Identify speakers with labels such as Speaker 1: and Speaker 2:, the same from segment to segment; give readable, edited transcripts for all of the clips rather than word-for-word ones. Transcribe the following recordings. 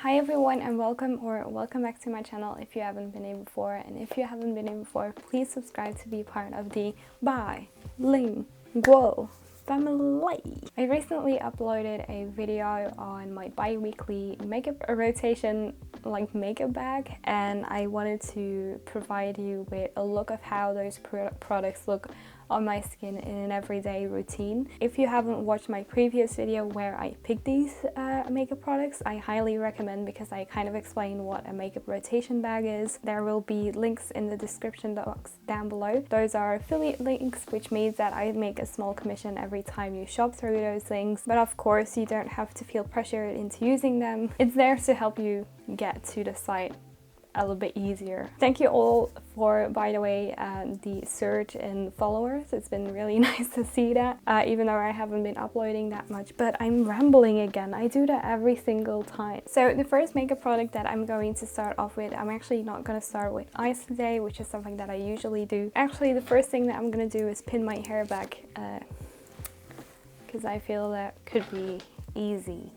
Speaker 1: Hi everyone and welcome back to my channel if you haven't been here before, and if you haven't been here before, please subscribe to be part of the bilingual family. I recently uploaded a video on my bi-weekly makeup rotation makeup bag, and I wanted to provide you with a look of how those products look on my skin in an everyday routine. If you haven't watched my previous video where I picked these makeup products, I highly recommend, because I kind of explain what a makeup rotation bag is. There will be links in the description box down below. Those are affiliate links, which means that I make a small commission every time you shop through those links, but of course you don't have to feel pressured into using them. It's there to help you get to the site a little bit easier. Thank you all for, by the way, the surge in followers. It's been really nice to see that, even though I haven't been uploading that much, but I'm rambling again. I do that every single time. So the first makeup product that I'm going to start off with, I'm actually not going to start with eyes today, which is something that I usually do. Actually, the first thing that I'm going to do is pin my hair back, because I feel that could be easy.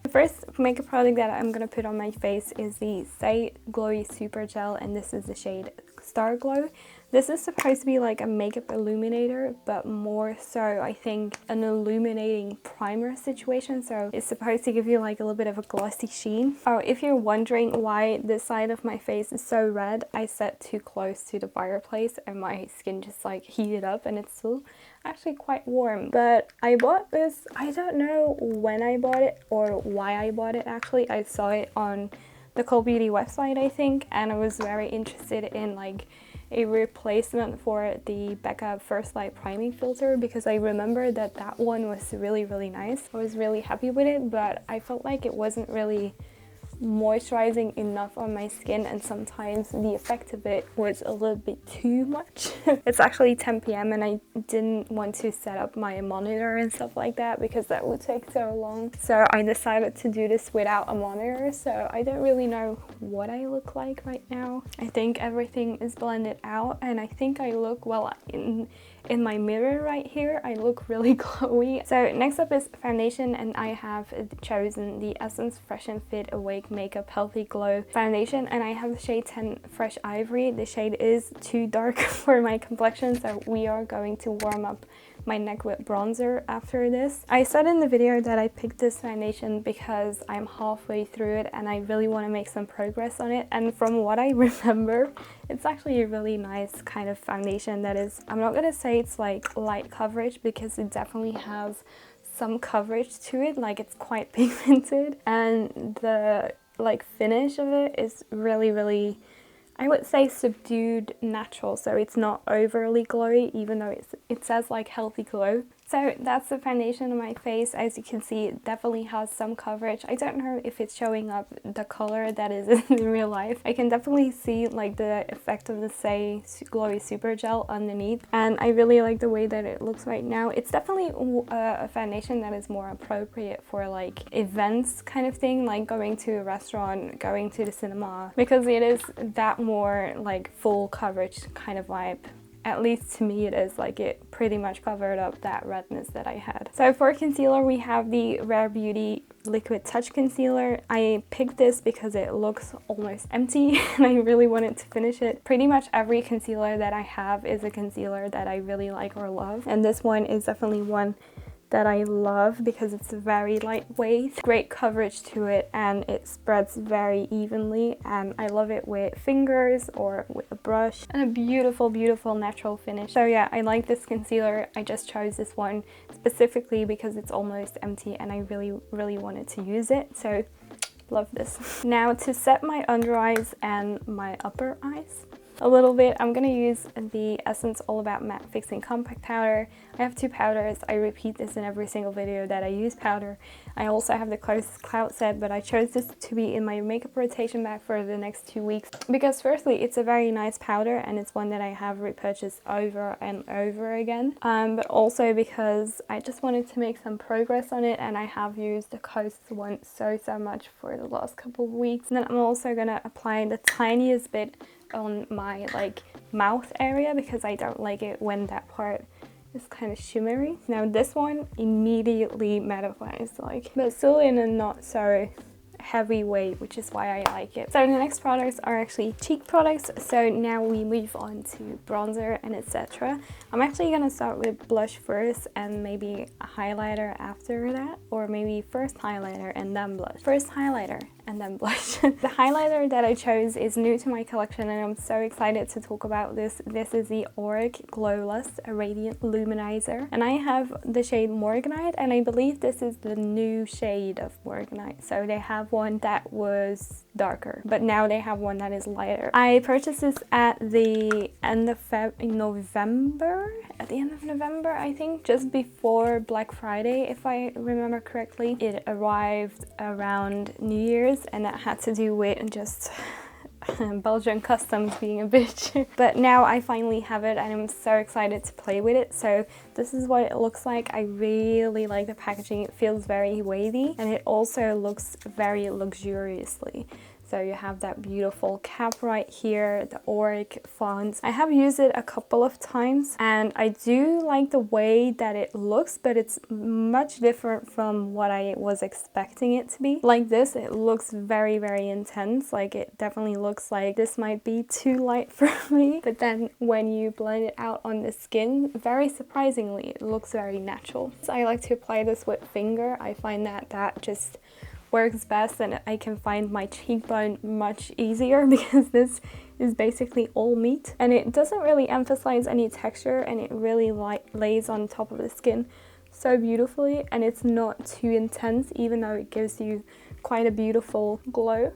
Speaker 1: The first makeup product that I'm going to put on my face is the Stay Glowy Super Gel, and this is the shade Star Glow. This is supposed to be like a makeup illuminator, but more so I think an illuminating primer situation, so it's supposed to give you like a little bit of a glossy sheen. Oh, if you're wondering why this side of my face is so red, I sat too close to the fireplace and my skin just like heated up, and it's still actually quite warm. But I bought this, I don't know when I bought it or why I bought it. Actually, I saw it on the Cole Beauty website, I think, and I was very interested in like a replacement for the Becca First Light priming filter, because I remember that that one was really nice. I was really happy with it, but I felt like it wasn't really moisturizing enough on my skin, and sometimes the effect of it was a little bit too much. It's actually 10 p.m. and I didn't want to set up my monitor and stuff like that because that would take so long, so I decided to do this without a monitor. So I don't really know what I look like right now. I think everything is blended out, and I think I look, well, in my mirror right here, I look really glowy. So next up is foundation, and I have chosen the Essence Fresh and Fit Awake Makeup Healthy Glow foundation, and I have the shade 10 Fresh Ivory. The shade is too dark for my complexion, so we are going to warm up my neck with bronzer after this. I said in the video that I picked this foundation because I'm halfway through it and I really want to make some progress on it, and from what I remember, it's actually a really nice kind of foundation that is, I'm not gonna say it's like light coverage, because it definitely has some coverage to it, like it's quite pigmented, and the like finish of it is really, I would say, subdued natural, so it's not overly glowy, even though it says like healthy glow. So that's the foundation on my face. As you can see, it definitely has some coverage. I don't know if it's showing up the color that is in real life. I can definitely see like the effect of the Stay Glowy Super Gel underneath, and I really like the way that it looks right now. It's definitely a foundation that is more appropriate for like events kind of thing, like going to a restaurant, going to the cinema, because it is that more like full coverage kind of vibe. At least to me it is, like it pretty much covered up that redness that I had. So for concealer, we have the Rare Beauty Liquid Touch Concealer. I picked this because it looks almost empty and I really wanted to finish it. Pretty much every concealer that I have is a concealer that I really like or love, and this one is definitely one that I love because it's very lightweight, great coverage to it, and it spreads very evenly, and I love it with fingers or with a brush, and a beautiful natural finish. So yeah, I like this concealer. I just chose this one specifically because it's almost empty and I really wanted to use it, so love this. Now to set my under eyes and my upper eyes a little bit, I'm gonna use the Essence All About Matte Fixing Compact Powder. I have two powders. I repeat this in every single video that I use powder. I also have the Cloud Set, but I chose this to be in my makeup rotation bag for the next 2 weeks because firstly, it's a very nice powder and it's one that I have repurchased over and over again, but also because I just wanted to make some progress on it, and I have used the Coast one so much for the last couple of weeks. And then I'm also gonna apply the tiniest bit on my like mouth area because I don't like it when that part is kind of shimmery. Now this one immediately mattifies, like, but still in a not so heavyweight, which is why I like it. So the next products are actually cheek products. So now we move on to bronzer and etc. I'm actually gonna start with blush first and maybe a highlighter after that, or maybe first highlighter and then blush. First highlighter and then blush. The highlighter that I chose is new to my collection and I'm so excited to talk about this. This is the Auric Glow Lust Radiant Luminizer, and I have the shade Morganite, and I believe this is the new shade of Morganite. So they have one that was darker, but now they have one that is lighter. I purchased this at the end of November, I think, just before Black Friday, if I remember correctly. It arrived around New Year's, and that had to do with just Belgian customs being a bitch. But now I finally have it and I'm so excited to play with it. So this is what it looks like. I really like the packaging. It feels very wavy and it also looks very luxuriously. So you have that beautiful cap right here, the Auric font. I have used it a couple of times and I do like the way that it looks, but it's much different from what I was expecting it to be. Like this, it looks very, very intense. Like it definitely looks like this might be too light for me. But then when you blend it out on the skin, very surprisingly, it looks very natural. So I like to apply this with finger. I find that that just works best and I can find my cheekbone much easier because this is basically all meat and it doesn't really emphasize any texture and it really lays on top of the skin so beautifully, and it's not too intense even though it gives you quite a beautiful glow.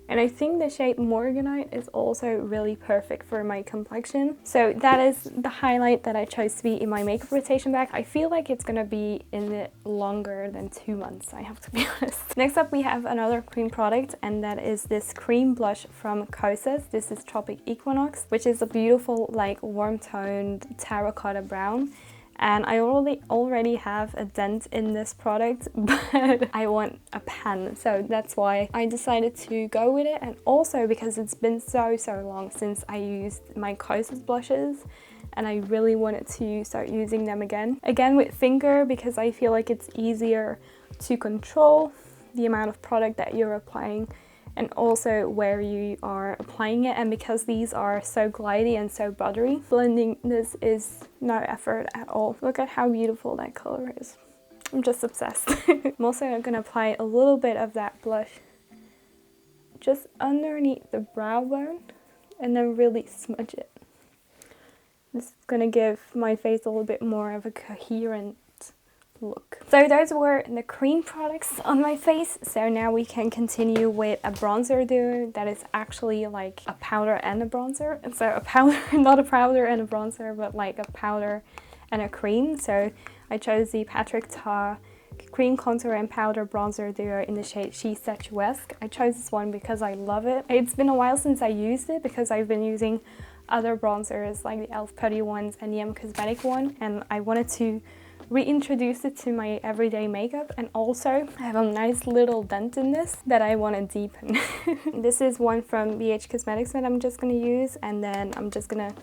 Speaker 1: And I think the shade Morganite is also really perfect for my complexion. So that is the highlight that I chose to be in my makeup rotation bag. I feel like it's gonna be in it longer than 2 months, I have to be honest. Next up we have another cream product, and that is this cream blush from Kosas. This is Tropic Equinox, which is a beautiful like warm toned terracotta brown. And I already have a dent in this product, but I want a pan, so that's why I decided to go with it. And also because it's been so long since I used my Kosas blushes and I really wanted to start using them again with finger, because I feel like it's easier to control the amount of product that you're applying and also where you are applying it. And because these are so glidey and so buttery, blending this is no effort at all. Look at how beautiful that color is. I'm just obsessed. I'm also gonna apply a little bit of that blush just underneath the brow bone and then really smudge it. This is gonna give my face a little bit more of a coherent look. So those were the cream products on my face. So now we can continue with a bronzer duo that is actually like a powder and a bronzer. And so a powder, not a powder and a bronzer, but like a powder and a cream. So I chose the Patrick Ta cream contour and powder bronzer duo in the shade She Statuesque. I chose this one because I love it. It's been a while since I used it because I've been using other bronzers like the e.l.f. putty ones and the Cosmetic one, and I wanted to reintroduce it to my everyday makeup. And also I have a nice little dent in this that I want to deepen. This is one from BH Cosmetics that I'm just going to use, and then I'm just going to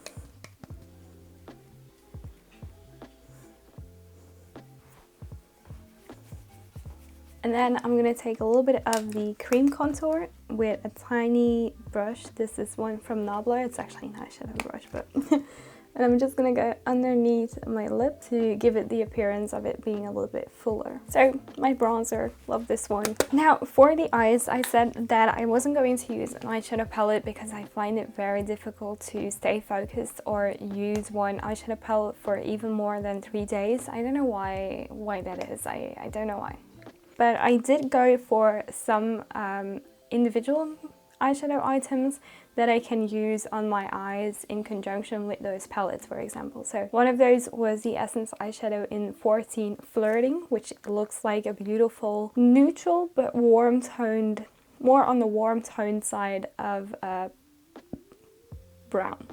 Speaker 1: take a little bit of the cream contour with a tiny brush. This is one from Nabla. It's actually an eyeshadow brush, but and I'm just gonna go underneath my lip to give it the appearance of it being a little bit fuller. So my bronzer, love this one. Now for the eyes, I said that I wasn't going to use an eyeshadow palette because I find it very difficult to stay focused or use one eyeshadow palette for even more than 3 days. I don't know why that is. I don't know why. But I did go for some individual eyeshadow items that I can use on my eyes in conjunction with those palettes, for example. So one of those was the Essence eyeshadow in 14 Flirting, which looks like a beautiful neutral but warm toned, more on the warm toned side of brown.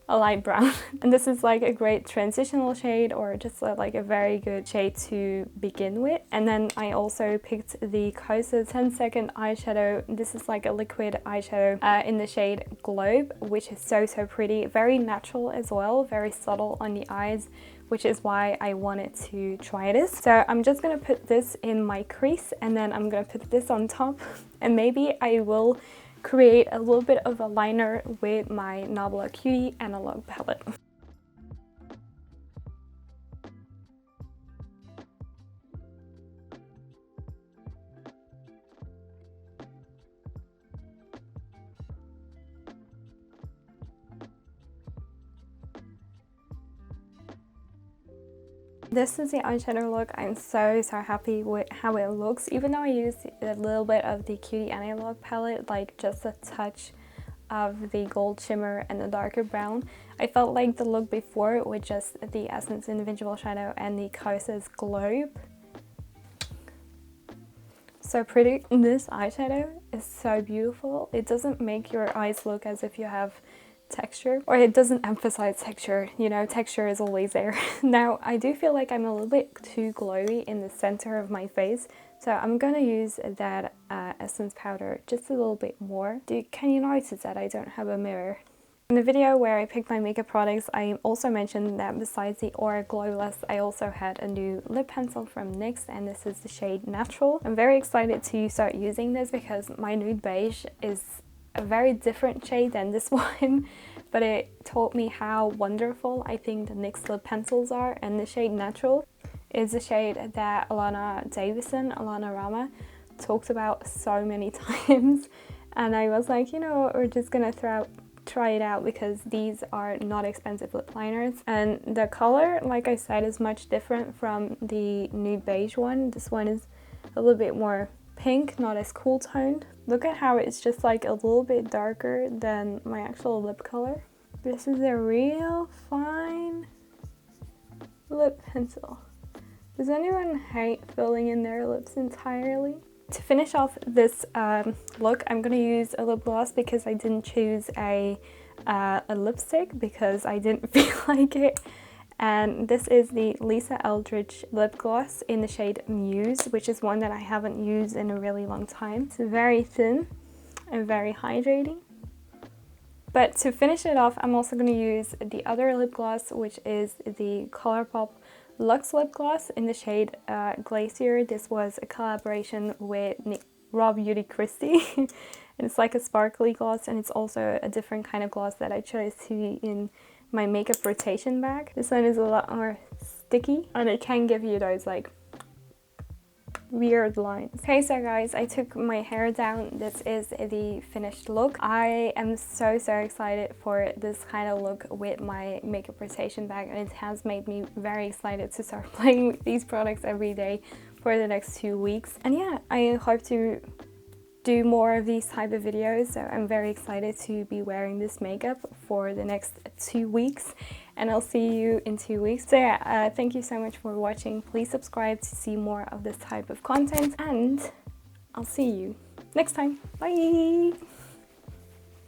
Speaker 1: A light brown. And this is like a great transitional shade, or just like a very good shade to begin with. And then I also picked the Kosas 10-second eyeshadow. This is like a liquid eyeshadow in the shade Globe, which is so pretty. Very natural as well, very subtle on the eyes which is why I wanted to try this. So I'm just gonna put this in my crease, and then I'm gonna put this on top, and maybe I will create a little bit of a liner with my Nabla Cutie analog palette. This is the eyeshadow look. I'm so happy with how it looks, even though I used a little bit of the Cutie analog palette, like just a touch of the gold shimmer and the darker brown. I felt like the look before with just the Essence individual shadow and the Kosas Globe. So pretty. This eyeshadow is so beautiful. It doesn't make your eyes look as if you have texture, or it doesn't emphasize texture. You know, texture is always there. Now I do feel like I'm a little bit too glowy in the center of my face, so I'm gonna use that Essence powder just a little bit more. Can you notice that I don't have a mirror? In the video where I picked my makeup products, I also mentioned that besides the Auric Glowless, I also had a new lip pencil from NYX, and this is the shade Natural. I'm very excited to start using this because my nude beige is a very different shade than this one, but it taught me how wonderful I think the NYX lip pencils are, and the shade Natural is a shade that Alana Rama talked about so many times, and I was like, you know what, we're just gonna try it out because these are not expensive lip liners, and the color, like I said, is much different from the nude beige one. This one is a little bit more pink, not as cool toned. Look at how it's just like a little bit darker than my actual lip color. This is a real fine lip pencil. Does anyone hate filling in their lips entirely? To finish off this look, I'm going to use a lip gloss because I didn't choose a lipstick because I didn't feel like it. And this is the Lisa Eldridge lip gloss in the shade Muse, which is one that I haven't used in a really long time. It's very thin and very hydrating. But to finish it off, I'm also going to use the other lip gloss, which is the Colourpop Luxe lip gloss in the shade Glacier. This was a collaboration with Raw Beauty Christie. And it's like a sparkly gloss, and it's also a different kind of gloss that I chose to be in my makeup rotation bag. This one is a lot more sticky, and it can give you those like weird lines. Okay, so guys, I took my hair down. This is the finished look. I am so excited for this kind of look with my makeup rotation bag, and it has made me very excited to start playing with these products every day for the next 2 weeks. And yeah, I hope to do more of these type of videos, so I'm very excited to be wearing this makeup for the next 2 weeks, and I'll see you in 2 weeks. So yeah, thank you so much for watching. Please subscribe to see more of this type of content, and I'll see you next time. Bye!